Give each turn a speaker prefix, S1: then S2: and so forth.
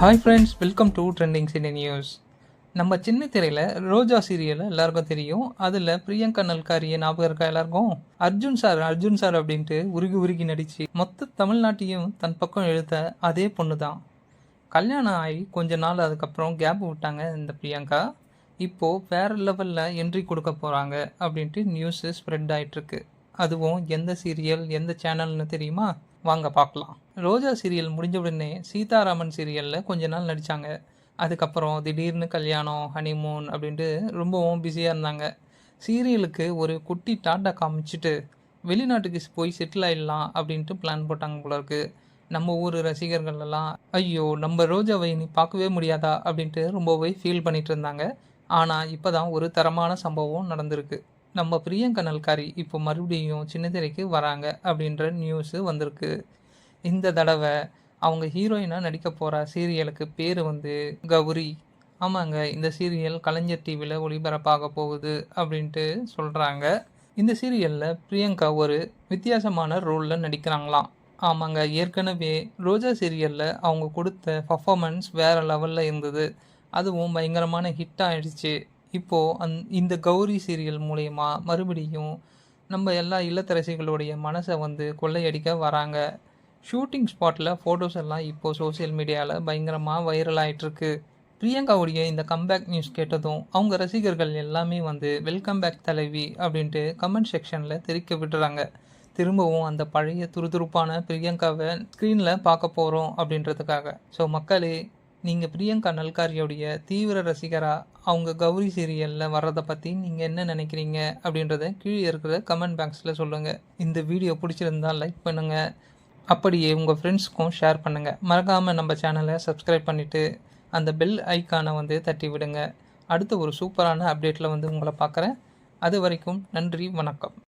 S1: Hi friends, welcome to trending cine news. நம்ம சின்ன திரையில் ரோஜா சீரியல் எல்லாருக்கும் தெரியும். அதில் பிரியங்கா நல்காரியை ஞாபகம் இருக்கா எல்லாருக்கும்? அர்ஜுன் சார் அப்படின்ட்டு உருகி உருகி நடிச்சு மொத்த தமிழ்நாட்டையும் தன் பக்கம் இழுத்த அதே பொண்ணு தான். கல்யாணம் ஆகி கொஞ்ச நாள் அதுக்கப்புறம் கேப் விட்டாங்க இந்த பிரியங்கா. இப்போது வேற லெவலில் என்ட்ரி கொடுக்க போகிறாங்க அப்படின்ட்டு நியூஸு ஸ்ப்ரெட் ஆகிட்டுருக்கு. அதுவும் எந்த சீரியல் எந்த சேனல்னு தெரியுமா? வாங்க பார்க்கலாம். ரோஜா சீரியல் முடிஞ்ச உடனே சீதாராமன் சீரியலில் கொஞ்ச நாள் நடித்தாங்க. அதுக்கப்புறம் திடீர்னு கல்யாணம், ஹனிமூன் அப்படின்ட்டு ரொம்பவும் பிஸியாக இருந்தாங்க. சீரியலுக்கு ஒரு குட்டி டாட்டா காமிச்சிட்டு வெளிநாட்டுக்கு போய் செட்டில் ஆகிடலாம் அப்படின்ட்டு பிளான் போட்டாங்க போல இருக்கு. நம்ம ஊர் ரசிகர்கள் எல்லாம் ஐயோ நம்ம ரோஜாவை நீ பார்க்கவே முடியாதா அப்படின்ட்டு ரொம்பவே ஃபீல் பண்ணிட்டு இருந்தாங்க. ஆனால் இப்போ தான் ஒரு தரமான சம்பவம் நடந்திருக்கு. நம்ம பிரியங்கா நல்காரி இப்போ மறுபடியும் சின்ன திரைக்கு வராங்க அப்படின்ற நியூஸு வந்திருக்கு. இந்த தடவை அவங்க ஹீரோயினாக நடிக்க போகிற சீரியலுக்கு பேர் வந்து கௌரி. ஆமாங்க, இந்த சீரியல் கலைஞர் டிவியில் ஒளிபரப்பாக போகுது அப்படின்ட்டு சொல்கிறாங்க. இந்த சீரியலில் பிரியங்கா ஒரு வித்தியாசமான ரோலில் நடிக்கிறாங்களாம். ஆமாங்க, ஏற்கனவே ரோஜா சீரியலில் அவங்க கொடுத்த பர்ஃபார்மன்ஸ் வேறு லெவலில் இருந்தது. அதுவும் பயங்கரமான ஹிட் ஆகிடுச்சு. இப்போது இந்த கௌரி சீரியல் மூலயமா மறுபடியும் நம்ம எல்லா இல்லத்தரசிகளுடைய மனசை வந்து கொள்ளையடிக்க வராங்க. ஷூட்டிங் ஸ்பாட்டில் ஃபோட்டோஸ் எல்லாம் இப்போது சோசியல் மீடியாவில் பயங்கரமாக வைரல் ஆகிட்டுருக்கு. பிரியங்காவுடைய இந்த கம்பேக் நியூஸ் கேட்டதும் அவங்க ரசிகர்கள் எல்லாமே வந்து வெல்கம் பேக் தலைவி அப்படின்ட்டு கமெண்ட் செக்ஷனில் தெரிவிக்க விடுறாங்க. திரும்பவும் அந்த பழைய துருதுருப்பான பிரியங்காவை ஸ்க்ரீனில் பார்க்க போகிறோம் அப்படின்றதுக்காக. ஸோ மக்களே, நீங்கள் பிரியங்கா நல்காரியோடைய தீவிர ரசிகராக அவங்க கௌரி சீரியலில் வர்றதை பற்றி நீங்கள் என்ன நினைக்கிறீங்க அப்படின்றத கீழே இருக்கிற கமெண்ட் பாக்ஸில் சொல்லுங்கள். இந்த வீடியோ பிடிச்சிருந்தால் லைக் பண்ணுங்கள். அப்படியே உங்கள் ஃப்ரெண்ட்ஸ்க்கும் ஷேர் பண்ணுங்கள். மறக்காமல் நம்ம சேனலை சப்ஸ்கிரைப் பண்ணிவிட்டு அந்த பெல் ஐக்கானை வந்து தட்டி விடுங்க. அடுத்த ஒரு சூப்பரான அப்டேட்டில் வந்து உங்களை பார்க்குறேன். அது வரைக்கும் நன்றி, வணக்கம்.